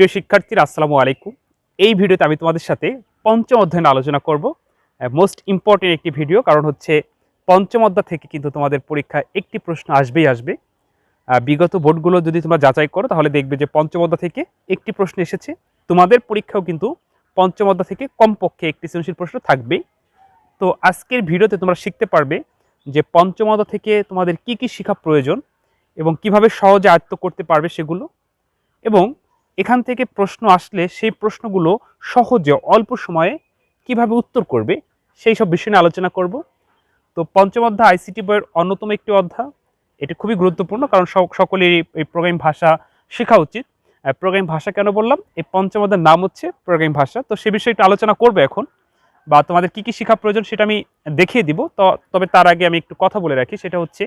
প্রিয় শিক্ষার্থীরা আসসালামু আলাইকুম। এই ভিডিওতে আমি তোমাদের সাথে পঞ্চম অধ্যায় নিয়ে আলোচনা করব। মোস্ট ইম্পর্টেন্ট একটি ভিডিও, কারণ হচ্ছে পঞ্চম অধ্যায় থেকে কিন্তু তোমাদের পরীক্ষায় একটি প্রশ্ন আসবে। বিগত বোর্ডগুলো যদি তোমরা যাচাই করো তাহলে দেখবে যে পঞ্চম অধ্যায় থেকে একটি প্রশ্ন এসেছে। তোমাদের পরীক্ষাও কিন্তু পঞ্চম অধ্যায় থেকে কমপক্ষে একটি সৃজনশীল প্রশ্ন থাকবেই। তো আজকের ভিডিওতে তোমরা শিখতে পারবে যে পঞ্চম অধ্যায় থেকে তোমাদের কি কি শেখা প্রয়োজন এবং কিভাবে সহজে আয়ত্ত করতে পারবে সেগুলো, এবং এখান থেকে প্রশ্ন আসলে সেই প্রশ্নগুলো সহজে অল্প সময়ে কিভাবে উত্তর করবে সেই সব বিষয় নিয়ে আলোচনা করব। তো পঞ্চম অধ্যায় আইসিটি বইয়ের অন্যতম একটি অধ্যায়। এটি খুবই গুরুত্বপূর্ণ, কারণ সকলেরই এই প্রোগ্রামিং ভাষা শেখা উচিত। প্রোগ্রামিং ভাষা কেন বললাম, এই পঞ্চম অধ্যায়ের নাম হচ্ছে প্রোগ্রামিং ভাষা। তো সে বিষয়ে একটু আলোচনা করবে এখন, বা তোমাদের কি কি শেখা প্রয়োজন সেটা আমি দেখিয়ে দিব। তবে তার আগে আমি একটু কথা বলে রাখি, সেটা হচ্ছে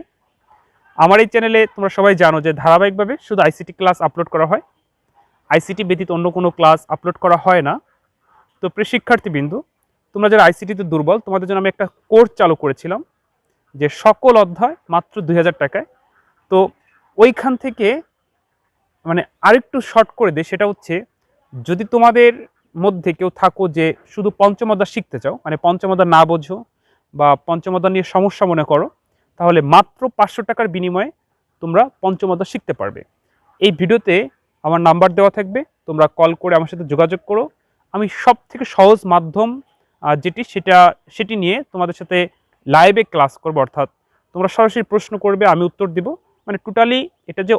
আমার এই চ্যানেলে তোমরা সবাই জানো যে ধারাবাহিকভাবে শুধু আইসিটি ক্লাস আপলোড করা হয়, আইসিটি ব্যতীত অন্য কোনো ক্লাস আপলোড করা হয় না। তো প্রিয় শিক্ষার্থীবৃন্দু, তোমরা যারা আইসিটিতে দুর্বল, তোমাদের জন্য আমি একটা কোর্স চালু করেছিলাম যে সকল অধ্যায় মাত্র 2000 টাকায়। তো ওইখান থেকে মানে আরেকটু শর্ট করে দেয়, সেটা হচ্ছে যদি তোমাদের মধ্যে কেউ থাকো যে শুধু পঞ্চম অধ্যায় শিখতে চাও, মানে পঞ্চম অধ্যায় না বোঝো বা পঞ্চম অধ্যায় নিয়ে সমস্যা মনে করো, তাহলে মাত্র 500 টাকার বিনিময়ে তোমরা পঞ্চম অধ্যায় শিখতে পারবে। এই ভিডিওতে আমার নাম্বার দেওয়া থাকবে, তোমরা কল করে আমার সাথে যোগাযোগ করো। আমি সব থেকে সহজ মাধ্যম সেটি নিয়ে তোমাদের সাথে লাইভে ক্লাস করবো, অর্থাৎ তোমরা সরাসরি প্রশ্ন করবে, আমি উত্তর দিব। মানে টোটালি এটা যে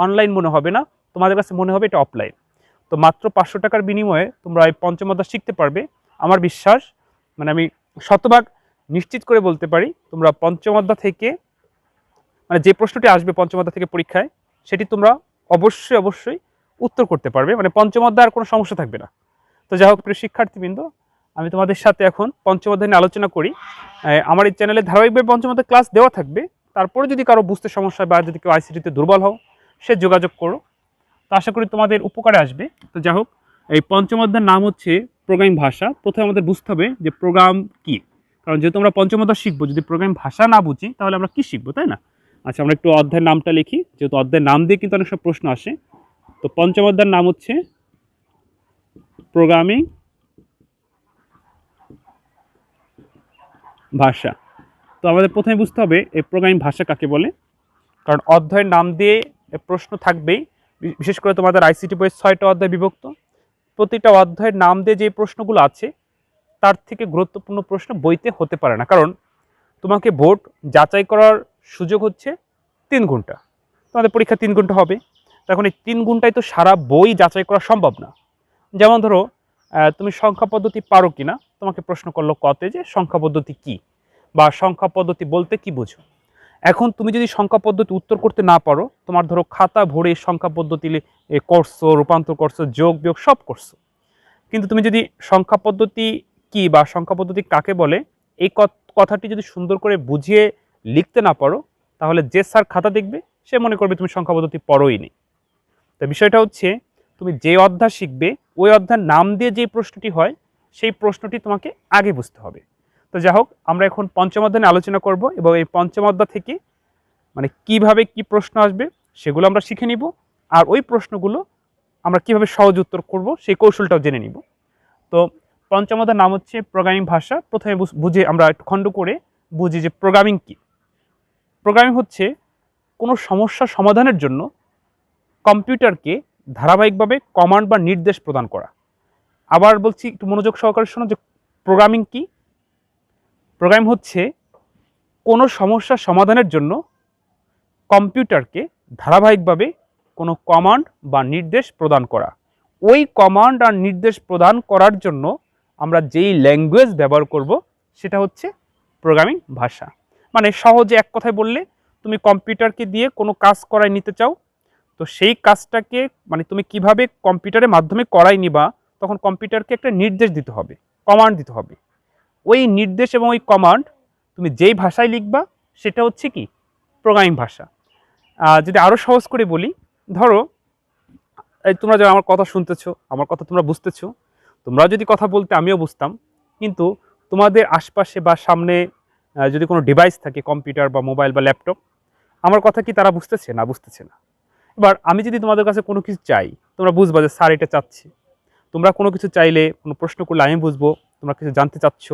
অনলাইন মনে হবে না, তোমাদের কাছে মনে হবে এটা অফলাইন। তো মাত্র 500 টাকার বিনিময়ে তোমরা এই পঞ্চম অধ্যায় শিখতে পারবে। আমার বিশ্বাস, মানে আমি শতভাগ নিশ্চিত করে বলতে পারি, তোমরা পঞ্চম অধ্যায় থেকে মানে যে প্রশ্নটি আসবে পঞ্চম অধ্যায় থেকে পরীক্ষায়, সেটি তোমরা অবশ্যই উত্তর করতে পারবে। মানে পঞ্চম অধ্যায় আর কোনো সমস্যা থাকবে না। তো যাই হোক প্রিয় শিক্ষার্থীবৃন্দ, আমি তোমাদের সাথে এখন পঞ্চম অধ্যায় নিয়ে আলোচনা করি। আমার এই চ্যানেলে ধারাবাহিকভাবে পঞ্চম অধ্যায় ক্লাস দেওয়া থাকবে। তারপরে যদি কারো বুঝতে সমস্যা বা যদি কেউ আইসিটিতে দুর্বল হও, সে যোগাযোগ করো। তো আশা করি তোমাদের উপকারে আসবে। তো যাই হোক, এই পঞ্চম অধ্যায়ের নাম হচ্ছে প্রোগ্রামিং ভাষা। প্রথমে আমাদের বুঝতে হবে যে প্রোগ্রাম কি, কারণ যেহেতু আমরা পঞ্চম অধ্যায় শিখবো, যদি প্রোগ্রামিং ভাষা না বুঝি তাহলে আমরা কি শিখবো, তাই না? আচ্ছা, আমরা একটু অধ্যায়ের নামটা লিখি, যেহেতু অধ্যায়ের নাম দিয়ে কিন্তু অনেক সব প্রশ্ন আসে। তো পঞ্চম অধ্যায়ের নাম হচ্ছে প্রোগ্রামিং ভাষা। তো আমাদের প্রথমে বুঝতে হবে এই প্রোগ্রামিং ভাষা কাকে বলে, কারণ অধ্যায়ের নাম দিয়ে প্রশ্ন থাকবেই। বিশেষ করে তোমাদের আইসিটি বইয়ের 6টা অধ্যায় বিভক্ত। প্রতিটা অধ্যায়ের নাম দিয়ে যে প্রশ্নগুলো আছে তার থেকে গুরুত্বপূর্ণ প্রশ্ন বইতে হতে পারে না, কারণ তোমাকে বোর্ড যাচাই করার সুযোগ হচ্ছে 3 ঘন্টা। তোমাদের পরীক্ষা 3 ঘন্টা হবে, তখন এই 3 ঘন্টায় তো সারা বই যাচাই করা সম্ভব না। যেমন ধরো তুমি সংখ্যা পদ্ধতি পারো কিনা, তোমাকে প্রশ্ন করলো কতে যে সংখ্যা পদ্ধতি কি, বা সংখ্যা পদ্ধতি বলতে কি বোঝো। এখন তুমি যদি সংখ্যা পদ্ধতি উত্তর করতে না পারো, তোমার ধরো খাতা ভরে সংখ্যা পদ্ধতি করছো, রূপান্তর করছো, যোগ বিয়োগ সব করছো, কিন্তু তুমি যদি সংখ্যা পদ্ধতি কি বা সংখ্যা পদ্ধতি কাকে বলে এই কথাটি যদি সুন্দর করে বুঝিয়ে লিখতে না পারো, তাহলে যে স্যার খাতা দেখবে সে মনে করবে তুমি সংখ্যা পদ্ধতি পড়োই নি। তো বিষয়টা হচ্ছে, তুমি যে অধ্যায় শিখবে ওই অধ্যায়ের নাম দিয়ে যে প্রশ্নটি হয় সেই প্রশ্নটি তোমাকে আগে বুঝতে হবে। তো যাই হোক, আমরা এখন পঞ্চম অধ্যায় নিয়ে আলোচনা করব, এবং এই পঞ্চম অধ্যায় থেকে মানে কিভাবে কি প্রশ্ন আসবে সেগুলো আমরা শিখে নিব, আর ওই প্রশ্নগুলো আমরা কিভাবে সহজ উত্তর করব সেই কৌশলটাও জেনে নিব। তো পঞ্চম অধ্যায়ের নাম হচ্ছে প্রোগ্রামিং ভাষা। প্রথমে বুঝে আমরা একটু খণ্ড করে বুঝি যে প্রোগ্রামিং কি। প্রোগ্রামিং হচ্ছে কোনো সমস্যা সমাধানের জন্য কম্পিউটারকে ধারাবাহিকভাবে কমান্ড বা নির্দেশ প্রদান করা। আবার বলছি, একটু মনোযোগ সহকারে শোনো যে প্রোগ্রামিং কি। প্রোগ্রামিং হচ্ছে কোনো সমস্যা সমাধানের জন্য কম্পিউটারকে ধারাবাহিকভাবে কোনো কমান্ড বা নির্দেশ প্রদান করা। ওই কমান্ড আর নির্দেশ প্রদান করার জন্য আমরা যেই ল্যাঙ্গুয়েজ ব্যবহার করব সেটা হচ্ছে প্রোগ্রামিং ভাষা। মানে সহজে এক কথায় বললে, তুমি কম্পিউটারকে দিয়ে কোনো কাজ করাই নিতে চাও, তো সেই কাজটাকে মানে তুমি কিভাবে কম্পিউটারের মাধ্যমে করাই নিবা, তখন কম্পিউটারকে একটা নির্দেশ দিতে হবে, কমান্ড দিতে হবে। ওই নির্দেশ এবং ওই কমান্ড তুমি যেই ভাষায় লিখবা সেটা হচ্ছে কি প্রোগ্রামিং ভাষা। যদি আরও সহজ করে বলি, ধরো এই তোমরা যারা আমার কথা শুনতেছো, আমার কথা তোমরা বুঝতেছো, তোমরা যদি কথা বলতে আমিও বুঝতাম, কিন্তু তোমাদের আশপাশে বা সামনে যদি কোনো ডিভাইস থাকে, কম্পিউটার বা মোবাইল বা ল্যাপটপ, আমার কথা কি তারা বুঝতেছে না? বুঝতেছে না। এবার আমি যদি তোমাদের কাছে কোনো কিছু চাই, তোমরা বুঝবা যে স্যার এটা চাচ্ছি। তোমরা কোনো কিছু চাইলে, কোনো প্রশ্ন করলে আমি বুঝবো তোমরা কিছু জানতে চাচ্ছ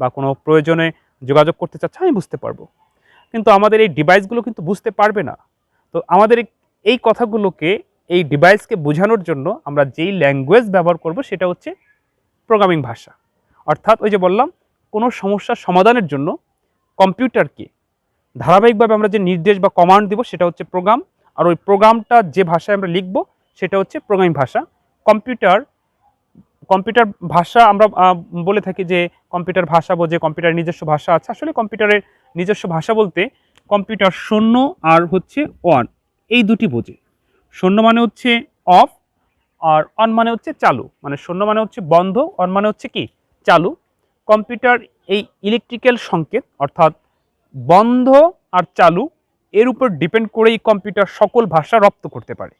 বা কোনো প্রয়োজনে যোগাযোগ করতে চাচ্ছ, আমি বুঝতে পারবো। কিন্তু আমাদের এই ডিভাইসগুলো কিন্তু বুঝতে পারবে না। তো আমাদের এই কথাগুলোকে, এই ডিভাইসকে বোঝানোর জন্য আমরা যেই ল্যাঙ্গুয়েজ ব্যবহার করব সেটা হচ্ছে প্রোগ্রামিং ভাষা। অর্থাৎ ওই যে বললাম, কোনো সমস্যার সমাধানের জন্য কম্পিউটারকে ধারাবাহিকভাবে আমরা যে নির্দেশ বা কমান্ড দিব সেটা হচ্ছে প্রোগ্রাম, আর ওই প্রোগ্রামটা যে ভাষায় আমরা লিখব সেটা হচ্ছে প্রোগ্রামিং ভাষা। কম্পিউটার ভাষা আমরা বলে থাকি যে কম্পিউটার ভাষা বোঝে, কম্পিউটারের নিজস্ব ভাষা আছে। আসলে কম্পিউটারের নিজস্ব ভাষা বলতে কম্পিউটার 0 আর হচ্ছে 1 এই দুটি বোঝে। 0 মানে হচ্ছে অফ, আর অন মানে হচ্ছে চালু। মানে 0 মানে হচ্ছে বন্ধ, অন মানে হচ্ছে কি চালু। কম্পিউটার এই ইলেকট্রিক্যাল সংকেত অর্থাৎ বন্ধ আর চালু এর উপর ডিপেন্ড করেই কম্পিউটার সকল ভাষা রপ্ত করতে পারে।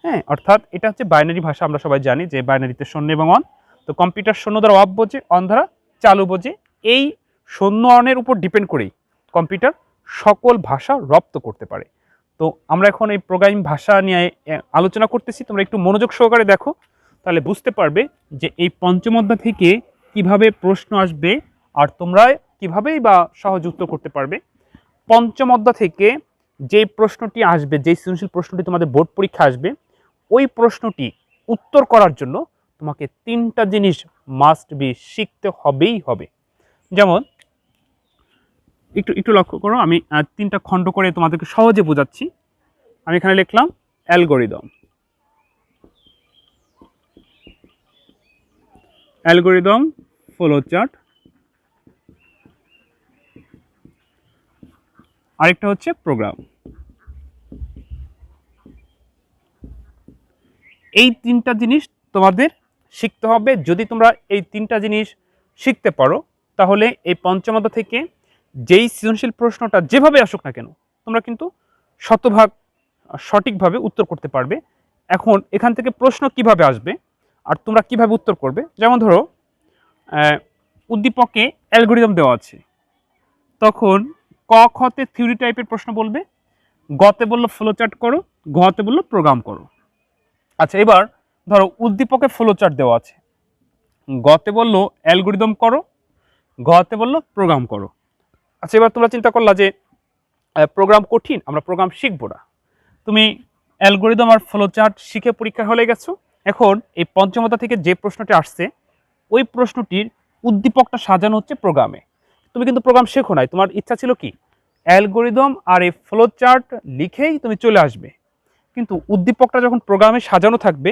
হ্যাঁ, অর্থাৎ এটা হচ্ছে বাইনারি ভাষা। আমরা সবাই জানি যে বাইনারিতে 0 এবং 1। তো কম্পিউটার 0 দ্বারা অফ বোঝে, অন দ্বারা চালু বোঝে। এই 0 অনের উপর ডিপেন্ড করেই কম্পিউটার সকল ভাষা রপ্ত করতে পারে। তো আমরা এখন এই প্রোগ্রামিং ভাষা নিয়ে আলোচনা করতেছি। তোমরা একটু মনোযোগ সহকারে দেখো, তাহলে বুঝতে পারবে যে এই পঞ্চম অধ্যায় থেকে কিভাবে প্রশ্ন আসবে আর তোমরা কিভাবেই বা সহজ উত্তর করতে পারবে। পঞ্চম অধ্যায় থেকে যে প্রশ্নটি আসবে, যে সৃজনশীল প্রশ্নটি তোমাদের বোর্ড পরীক্ষা আসবে, ওই প্রশ্নটি উত্তর করার জন্য তোমাকে 3টা জিনিস মাস্ট বি শিখতে হবেই হবে। যেমন একটু লক্ষ্য করো, আমি 3টা খণ্ড করে তোমাদেরকে সহজে বোঝাচ্ছি। আমি এখানে লিখলাম অ্যালগরিদম, ফ্লোচার্ট, আরেকটা হচ্ছে প্রোগ্রাম। এই 3টা জিনিস তোমাদের শিখতে হবে। যদি তোমরা এই 3টা জিনিস শিখতে পারো তাহলে এই পঞ্চম অধ্যায় থেকে যেই সৃজনশীল প্রশ্নটা যেভাবে আসুক না কেন তোমরা কিন্তু শতভাগ সঠিকভাবে উত্তর করতে পারবে। এখন এখান থেকে প্রশ্ন কিভাবে আসবে আর তোমরা কিভাবে উত্তর করবে, যেমন ধরো উদ্দীপকে অ্যালগরিদম দেওয়া আছে, তখন ক খতে থিওরি টাইপের প্রশ্ন বলবে, গতে বললো ফ্লোচার্ট করো, ঘতে বললো প্রোগ্রাম করো। আচ্ছা, এবার ধরো উদ্দীপকে ফ্লোচার্ট দেওয়া আছে, গতে বললো অ্যালগরিদম করো, ঘতে বললো প্রোগ্রাম করো। আচ্ছা, এবার তোমরা চিন্তা করলা যে প্রোগ্রাম কঠিন, আমরা প্রোগ্রাম শিখবো না। তুমি অ্যালগরিদম আর ফ্লোচার্ট শিখে পরীক্ষা হলে গেছো। এখন এই পঞ্চম অধ্যায় থেকে যে প্রশ্নটি আসছে ওই প্রশ্নটির উদ্দীপকটা সাজানো হচ্ছে প্রোগ্রামে। তুমি কিন্তু প্রোগ্রাম শেখো নাই, তোমার ইচ্ছা ছিল কি অ্যালগরিদম আর এই ফ্লোচার্ট লিখেই তুমি চলে আসবে। কিন্তু উদ্দীপকটা যখন প্রোগ্রামে সাজানো থাকবে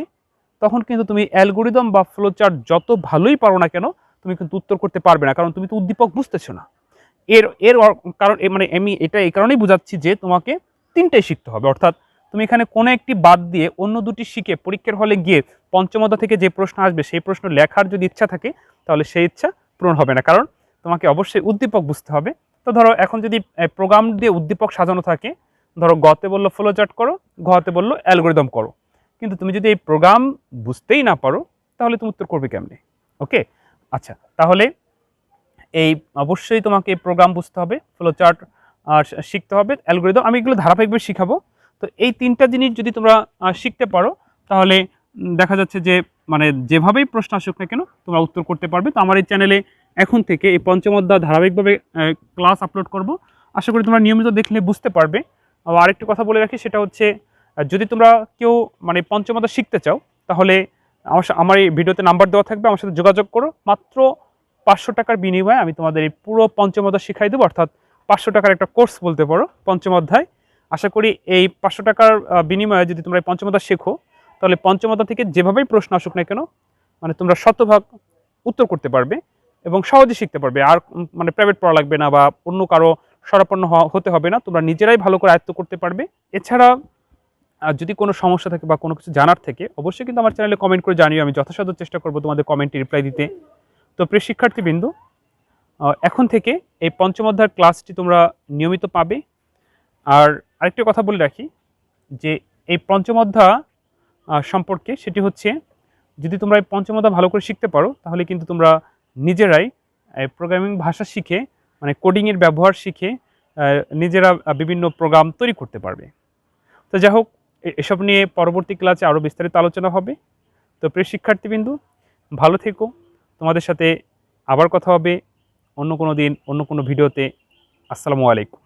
তখন কিন্তু তুমি অ্যালগরিদম বা ফ্লোচার্ট যত ভালোই পারো না কেন তুমি কিন্তু উত্তর করতে পারবে না, কারণ তুমি তো উদ্দীপক বুঝতেছো না। এর এর কারণ মানে আমি এটা এই কারণেই বোঝাচ্ছি যে তোমাকে 3টাই শিখতে হবে। অর্থাৎ তুমি এখানে কোনো একটি বাদ দিয়ে অন্য দুটি শিখে পরীক্ষার হলে গিয়ে পঞ্চম অধ্যায় থেকে যে প্রশ্ন আসবে সেই প্রশ্ন লেখার যদি ইচ্ছা থাকে তাহলে সেই ইচ্ছা পূরণ হবে না, কারণ তোমাকে অবশ্যই উদ্দীপক বুঝতে হবে। তো ধরো এখন যদি প্রোগ্রাম দিয়ে উদ্দীপক সাজানো থাকে, ধরো গতে বললো ফ্লোচার্ট করো, ঘতে বললো অ্যালগরিদম করো, কিন্তু তুমি যদি এই প্রোগ্রাম বুঝতেই না পারো তাহলে তুমি উত্তর করবে কেমনে? ওকে, আচ্ছা, তাহলে এই অবশ্যই তোমাকে প্রোগ্রাম বুঝতে হবে, ফ্লোচার্ট শিখতে হবে, অ্যালগরিদম আমি এগুলো ধারাবাহিকভাবে শিখাবো। তো এই 3টা জিনিস যদি তোমরা শিখতে পারো তাহলে দেখা যাচ্ছে যে মানে যেভাবেই প্রশ্ন আসুক না কেন তোমরা উত্তর করতে পারবে। তো আমার এই চ্যানেলে এখন থেকে এই পঞ্চম অধ্যায় ধারাবাহিকভাবে ক্লাস আপলোড করব, আশা করি তোমরা নিয়মিত দেখলে বুঝতে পারবে। আরেকটি কথা বলে রাখি, সেটা হচ্ছে যদি তোমরা কেউ মানে পঞ্চম অধ্যায় শিখতে চাও তাহলে আমার এই ভিডিওতে নাম্বার দেওয়া থাকবে, আমার সাথে যোগাযোগ করো। মাত্র 500 টাকার বিনিময়ে আমি তোমাদের এই পুরো পঞ্চম অধ্যায় শিখাই দেবো, অর্থাৎ 500 টাকার একটা কোর্স বলতে পারো পঞ্চম অধ্যায়। আশা করি এই 500 টাকার বিনিময়ে যদি তোমরা এই পঞ্চম অধ্যায় শেখো তাহলে পঞ্চম অধ্যায় থেকে যেভাবেই প্রশ্ন আসুক না কেন মানে তোমরা শতভাগ উত্তর করতে পারবে এবং সহজে শিখতে পারবে। আর মানে প্রাইভেট পড়া লাগবে না বা অন্য কারো শরণাপন্ন হতে হবে না, তোমরা নিজেরাই ভালো করে আয়ত্ত করতে পারবে। এছাড়া যদি কোনো সমস্যা থাকে বা কোনো কিছু জানার থেকে অবশ্যই কিন্তু আমার চ্যানেলে কমেন্ট করে জানিও, আমি যথাসাধ্য চেষ্টা করবো তোমাদের কমেন্টে রিপ্লাই দিতে। তো প্রিয় শিক্ষার্থীবৃন্দ, এখন থেকে এই পঞ্চম অধ্যায়ের ক্লাসটি তোমরা নিয়মিত পাবে। আর আরেকটি কথা বলে রাখি যে এই পঞ্চম অধ্যায় সম্পর্কে, সেটি হচ্ছে যদি তোমরা এই পঞ্চম অধ্যায় ভালো করে শিখতে পারো তাহলে কিন্তু তোমরা নিজেরাই প্রোগ্রামিং ভাষা শিখে মানে কোডিংয়ের ব্যবহার শিখে নিজেরা বিভিন্ন প্রোগ্রাম তৈরি করতে পারবে। তো যাই হোক, এসব নিয়ে পরবর্তী ক্লাসে আরও বিস্তারিত আলোচনা হবে। তো প্রিয় শিক্ষার্থীবৃন্দু, ভালো থেকো। তোমাদের সাথে আবার কথা হবে অন্য কোনো দিন, অন্য কোনো ভিডিওতে। আসসালামু আলাইকুম।